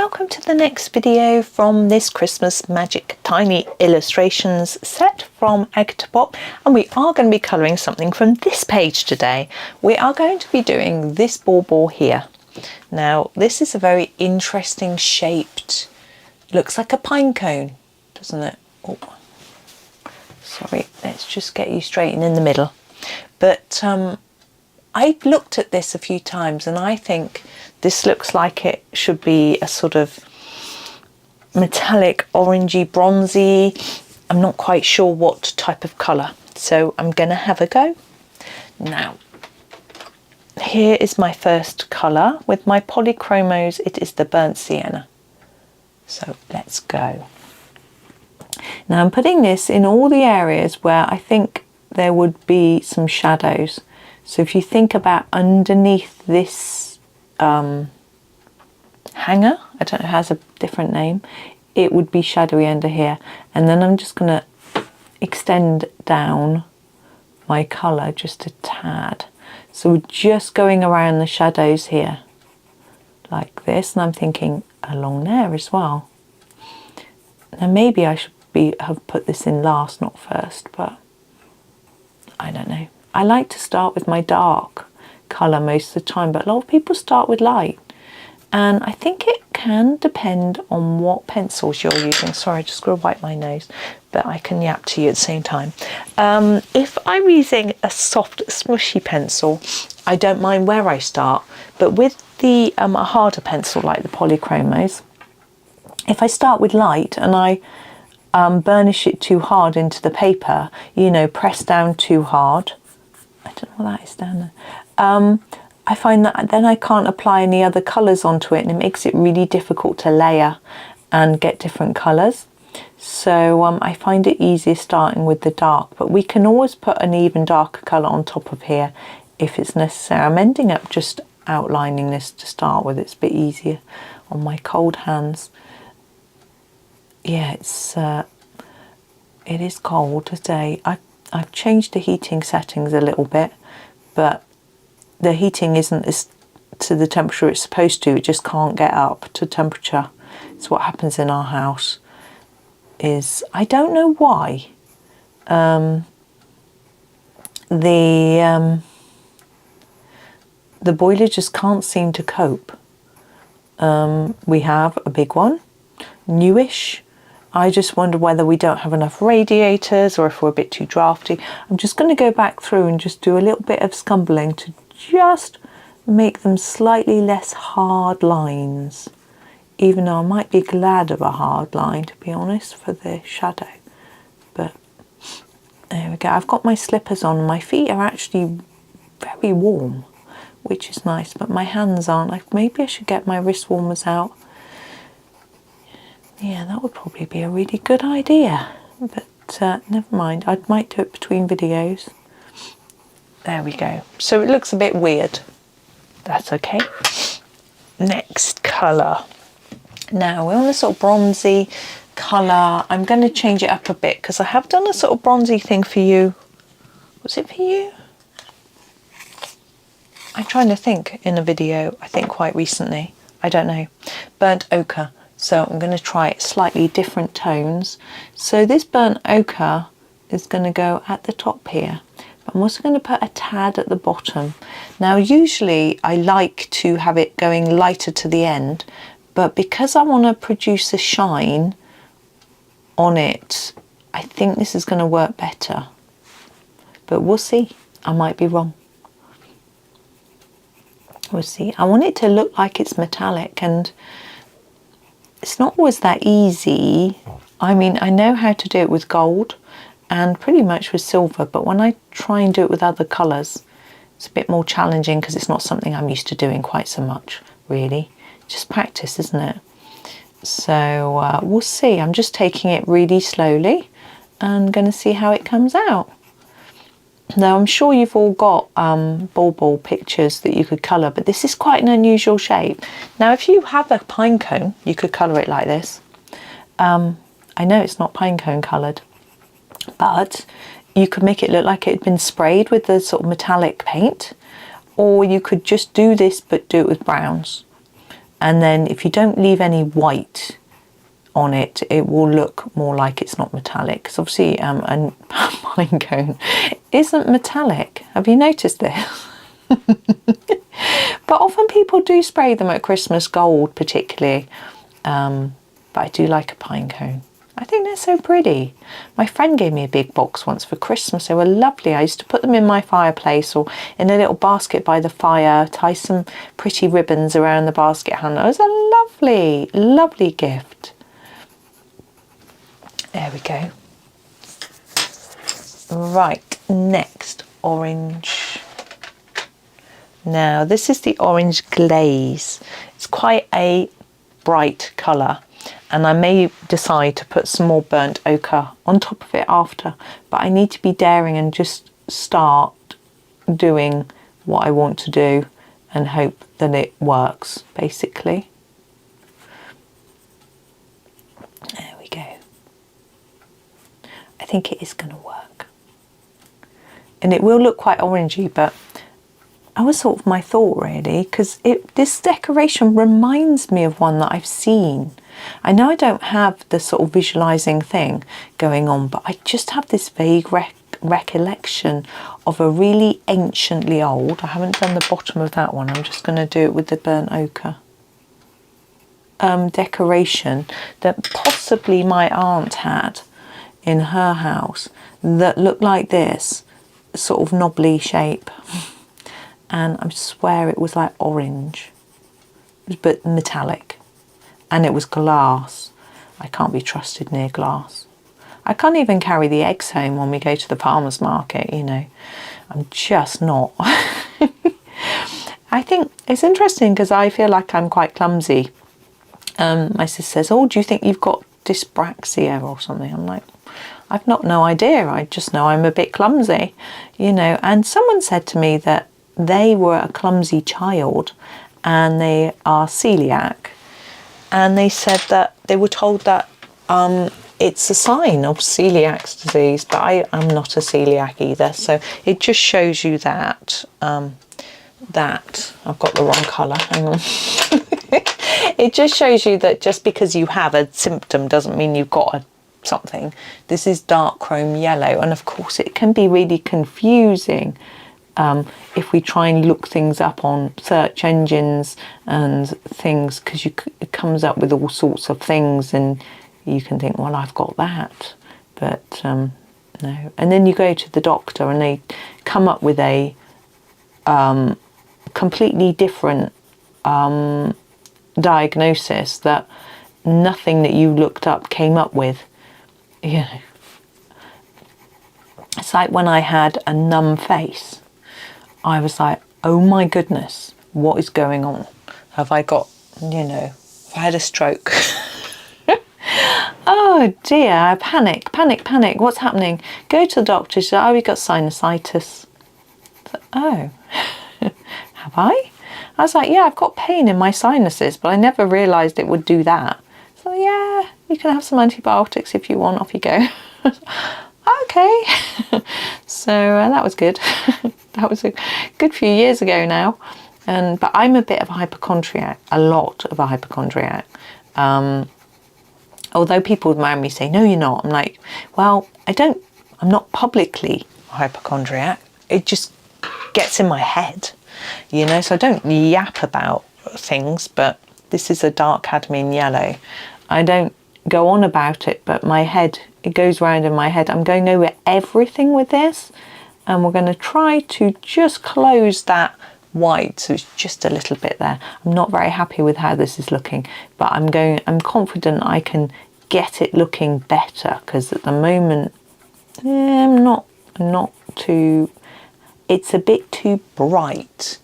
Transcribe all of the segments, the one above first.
welcome to the next video from this Christmas Magic Tiny Illustrations set from Agotapop, and we are going to be colouring something from this page today. We are going to be doing this bauble here. Now this is a very interesting shaped, looks like a pine cone, doesn't it? Oh, sorry, let's just get you straight in the middle. But I've looked at this a few times and I think this looks like it should be a sort of metallic orangey bronzy. I'm not quite sure what type of colour, so I'm going to have a go. Now here is my first colour with my Polychromos. It is the burnt sienna, so let's go. Now I'm putting this in all the areas where I think there would be some shadows. So if you think about underneath this hanger, I don't know, it has a different name, it would be shadowy under here. And then I'm just going to extend down my colour just a tad. So we're just going around the shadows here like this, and I'm thinking along there as well. Now maybe I should have put this in last, not first, but I don't know. I like to start with my dark colour most of the time, but a lot of people start with light. And I think it can depend on what pencils you're using. Sorry, I just got to wipe my nose, but I can yap to you at the same time. If I'm using a soft, smushy pencil, I don't mind where I start. But with the a harder pencil like the Polychromos, if I start with light and I burnish it too hard into the paper, you know, press down too hard, I don't know what that is down there. I find that then I can't apply any other colours onto it, and it makes it really difficult to layer and get different colours. So I find it easier starting with the dark, but we can always put an even darker colour on top of here if it's necessary. I'm ending up just outlining this to start with. It's a bit easier on my cold hands. Yeah, it is cold today. I've changed the heating settings a little bit, but the heating isn't as to the temperature it's supposed to. It just can't get up to temperature. It's what happens in our house. Is I don't know why. The boiler just can't seem to cope. We have a big one, newish. I just wonder whether we don't have enough radiators or if we're a bit too drafty. I'm just going to go back through and just do a little bit of scumbling to just make them slightly less hard lines. Even though I might be glad of a hard line, to be honest, for the shadow. But there we go. I've got my slippers on. My feet are actually very warm, which is nice, but my hands aren't. Maybe I should get my wrist warmers out. Yeah, that would probably be a really good idea, but never mind. I might do it between videos. There we go. So it looks a bit weird. That's okay. Next colour. Now we're on a sort of bronzy colour. I'm going to change it up a bit because I have done a sort of bronzy thing for you. Was it for you? I'm trying to think in a video, I think quite recently. I don't know. Burnt ochre. So I'm going to try slightly different tones. So this burnt ochre is going to go at the top here. But I'm also going to put a tad at the bottom. Now usually I like to have it going lighter to the end, but because I want to produce a shine on it, I think this is going to work better. But we'll see. I might be wrong. We'll see. I want it to look like it's metallic, and it's not always that easy. I mean, I know how to do it with gold and pretty much with silver, but when I try and do it with other colours, it's a bit more challenging because it's not something I'm used to doing quite so much, really. Just practice, isn't it? So we'll see. I'm just taking it really slowly and going to see how it comes out. Now, I'm sure you've all got bauble pictures that you could colour, but this is quite an unusual shape. Now, if you have a pine cone, you could colour it like this. I know it's not pine cone coloured, but you could make it look like it had been sprayed with the sort of metallic paint, or you could just do this but do it with browns. And then if you don't leave any white on it, it will look more like it's not metallic. Because obviously a pine cone isn't metallic. Have you noticed this? But often people do spray them at Christmas gold particularly. But I do like a pine cone. I think they're so pretty. My friend gave me a big box once for Christmas. They were lovely. I used to put them in my fireplace or in a little basket by the fire, tie some pretty ribbons around the basket handle. It was a lovely, lovely gift. There we go. Right, next, orange. Now, this is the orange glaze. It's quite a bright colour. And I may decide to put some more burnt ochre on top of it after, but I need to be daring and just start doing what I want to do and hope that it works, basically. There we go. I think it is going to work. And it will look quite orangey, but that was sort of my thought really, because this decoration reminds me of one that I've seen. I know I don't have the sort of visualising thing going on, but I just have this vague recollection of a really anciently old, I haven't done the bottom of that one, I'm just going to do it with the burnt ochre, decoration that possibly my aunt had in her house that looked like this, sort of knobbly shape. And I swear it was like orange, but metallic, and it was glass. I can't be trusted near glass. I can't even carry the eggs home when we go to the farmer's market, you know. I'm just not. I think it's interesting because I feel like I'm quite clumsy. My sister says, oh, do you think you've got dyspraxia or something? I'm like, I've no idea. I just know I'm a bit clumsy, you know. And someone said to me that they were a clumsy child and they are celiac, and they said that they were told that it's a sign of celiac disease, but I'm not a celiac either, so it just shows you that that I've got the wrong colour, hang on. It just shows you that just because you have a symptom doesn't mean you've got something. This is dark chrome yellow, and of course it can be really confusing if we try and look things up on search engines and things, because it comes up with all sorts of things and you can think, well, I've got that, but no. And then you go to the doctor and they come up with a completely different diagnosis that nothing that you looked up came up with. You know, it's like when I had a numb face, I was like, oh my goodness, what is going on? Have I got, you know, have I had a stroke? Oh dear, I panic, what's happening? Go to the doctor, she said, oh, we got sinusitis. So, oh, have I? I was like, yeah, I've got pain in my sinuses, but I never realised it would do that. So yeah, you can have some antibiotics if you want, off you go. Okay. So that was good. That was a good few years ago now. But I'm a bit of a hypochondriac, a lot of a hypochondriac. Although people around me say, no, you're not. I'm like, well, I'm not publicly a hypochondriac. It just gets in my head, you know, so I don't yap about things, but this is a dark cadmium yellow. I don't go on about it, but my head, it goes round in my head. I'm going over everything with this, and we're going to try to just close that white, so it's just a little bit there. I'm not very happy with how this is looking, but I'm confident I can get it looking better, because at the moment I'm not too, it's a bit too bright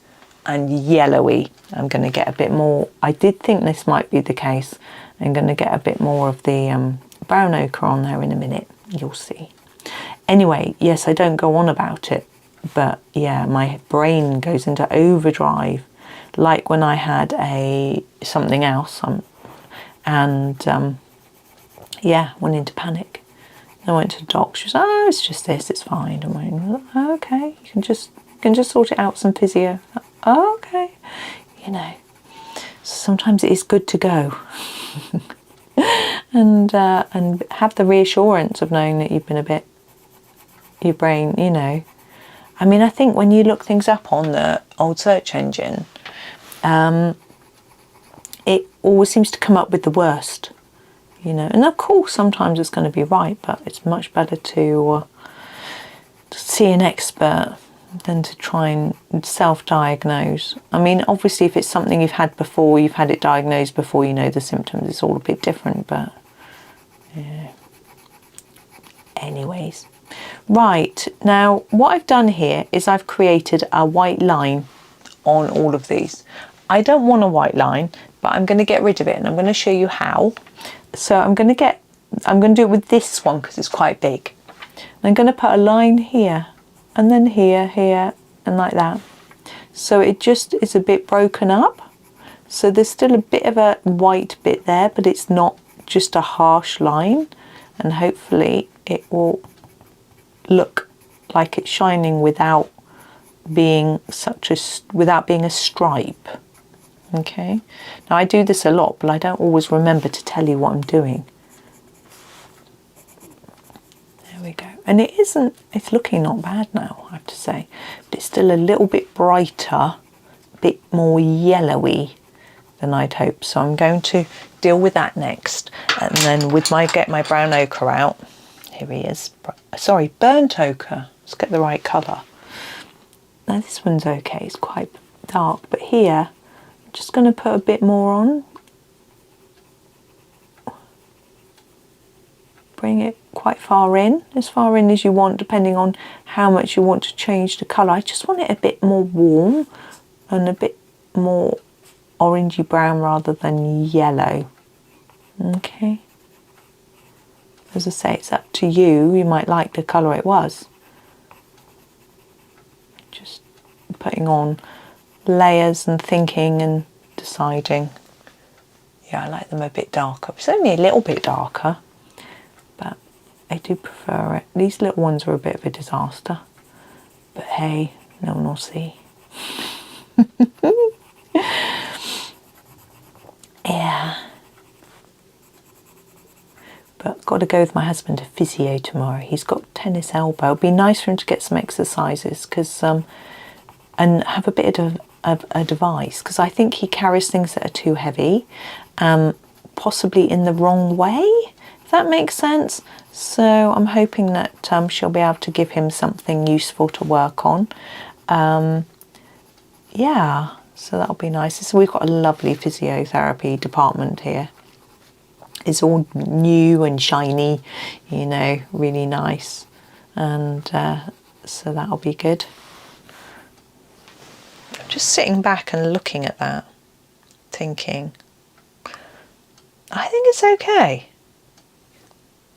and yellowy. I'm going to get a bit more, I did think this might be the case. I'm going to get a bit more of the brown ochre on there in a minute, you'll see. Anyway, yes, I don't go on about it, but yeah, my brain goes into overdrive, like when I had something else, yeah, went into panic. I went to the doctor. She was, oh, it's just this, it's fine. I went, oh, okay, you can just sort it out, some physio. Oh, okay, you know. Sometimes it is good to go and have the reassurance of knowing that you've been a bit, your brain, you know. I mean, I think when you look things up on the old search engine, it always seems to come up with the worst, you know. And of course, sometimes it's going to be right, but it's much better to see an expert than to try and self-diagnose. I mean, obviously, if it's something you've had before, you've had it diagnosed before, you know the symptoms, it's all a bit different, but yeah. Anyways. Right, now what I've done here is I've created a white line on all of these. I don't want a white line, but I'm going to get rid of it, and I'm going to show you how. So I'm going to do it with this one because it's quite big. I'm going to put a line here, and then here, here, and like that. So it just is a bit broken up. So there's still a bit of a white bit there, but it's not just a harsh line. And hopefully it will look like it's shining without being a stripe. Okay. Now I do this a lot, but I don't always remember to tell you what I'm doing. There we go. And it's looking not bad now, I have to say. But it's still a little bit brighter, a bit more yellowy than I'd hoped. So I'm going to deal with that next. And then get my brown ochre out. Here he is. Sorry, burnt ochre. Let's get the right colour. Now this one's okay. It's quite dark. But here, I'm just going to put a bit more on. Bring it quite far in, as far in as you want, depending on how much you want to change the colour. I just want it a bit more warm and a bit more orangey brown rather than yellow. Okay. As I say, it's up to you. You might like the colour it was. Just putting on layers and thinking and deciding. Yeah, I like them a bit darker. It's only a little bit darker, but I do prefer it. These little ones are a bit of a disaster, but hey, no one will see. Yeah. But I've got to go with my husband to physio tomorrow. He's got tennis elbow. It'd be nice for him to get some exercises and have a bit of a device, because I think he carries things that are too heavy, possibly in the wrong way, if that makes sense. So I'm hoping that she'll be able to give him something useful to work on. Yeah, so that'll be nice. So we've got a lovely physiotherapy department here. It's all new and shiny, you know, really nice. And so that'll be good. I'm just sitting back and looking at that, thinking, I think it's okay.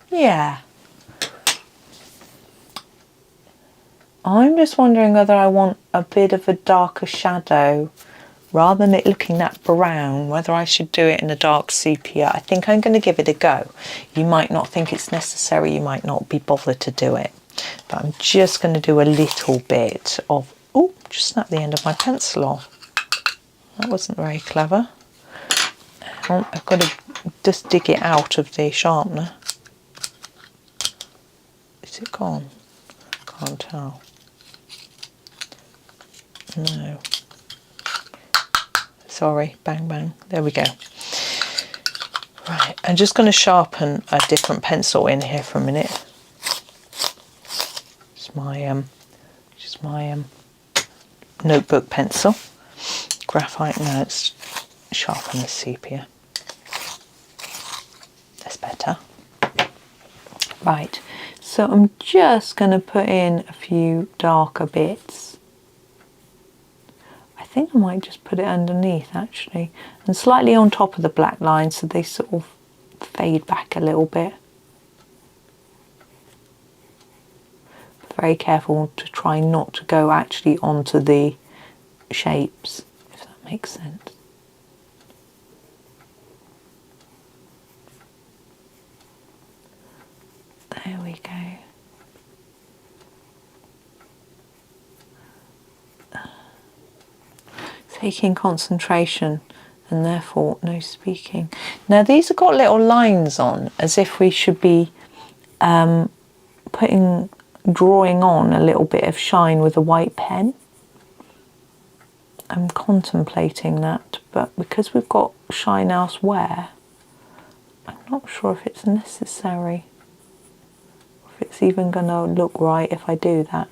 Yeah. I'm just wondering whether I want a bit of a darker shadow rather than it looking that brown, whether I should do it in a dark sepia. I think I'm going to give it a go. You might not think it's necessary, you might not be bothered to do it, but I'm just going to do a little bit of, oh, just snapped the end of my pencil off. That wasn't very clever. I've got to just dig it out of the sharpener. Is it gone? Can't tell. No. Sorry, bang bang, there we go. Right, I'm just going to sharpen a different pencil in here for a minute. It's my notebook pencil, graphite. Now let's sharpen the sepia. That's better. Right, so I'm just going to put in a few darker bits. I think I might just put it underneath actually, and slightly on top of the black line so they sort of fade back a little bit. Very careful to try not to go actually onto the shapes, if that makes sense. There we go. Taking concentration and therefore no speaking. Now these have got little lines on as if we should be drawing on a little bit of shine with a white pen. I'm contemplating that, but because we've got shine elsewhere, I'm not sure if it's necessary, if it's even going to look right if I do that.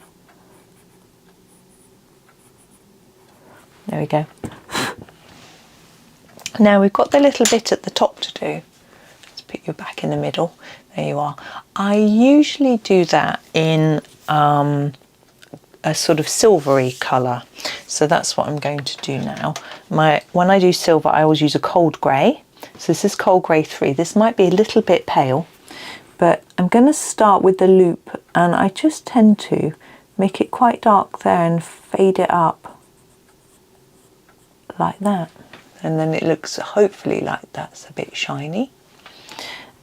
There we go. Now we've got the little bit at the top to do. Let's put you back in the middle. There you are. I usually do that in a sort of silvery colour, so that's what I'm going to do now. When I do silver, I always use a cold grey. So this is cold grey 3. This might be a little bit pale, but I'm going to start with the loop, and I just tend to make it quite dark there and fade it up like that, and then it looks hopefully like that's a bit shiny.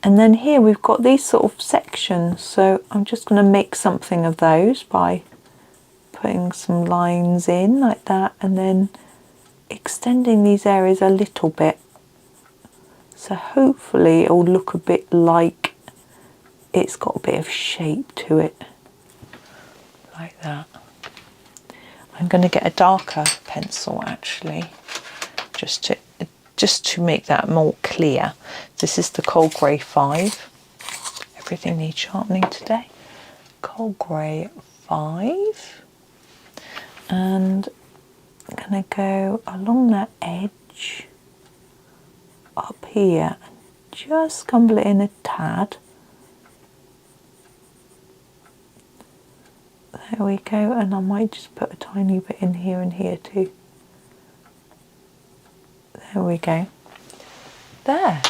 And then here we've got these sort of sections, so I'm just going to make something of those by putting some lines in like that, and then extending these areas a little bit, so hopefully it will look a bit like it's got a bit of shape to it, like that. I'm going to get a darker pencil actually, just to make that more clear. This is the cold grey 5. Everything needs sharpening today. Cold grey 5. And I'm going to go along that edge up here and just crumble it in a tad. There we go, and I might just put a tiny bit in here and here too. There we go. There.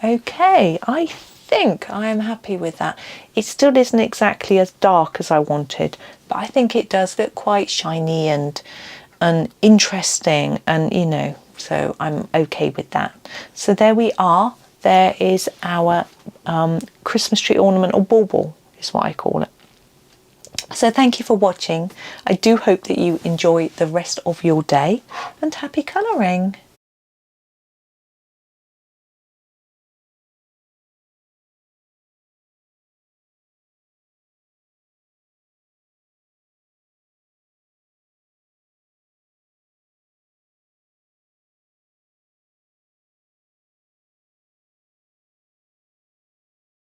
Okay, I think I am happy with that. It still isn't exactly as dark as I wanted, but I think it does look quite shiny and interesting, and you know, so I'm okay with that. So there we are. There is our Christmas tree ornament, or bauble is what I call it. So thank you for watching. I do hope that you enjoy the rest of your day, and happy colouring.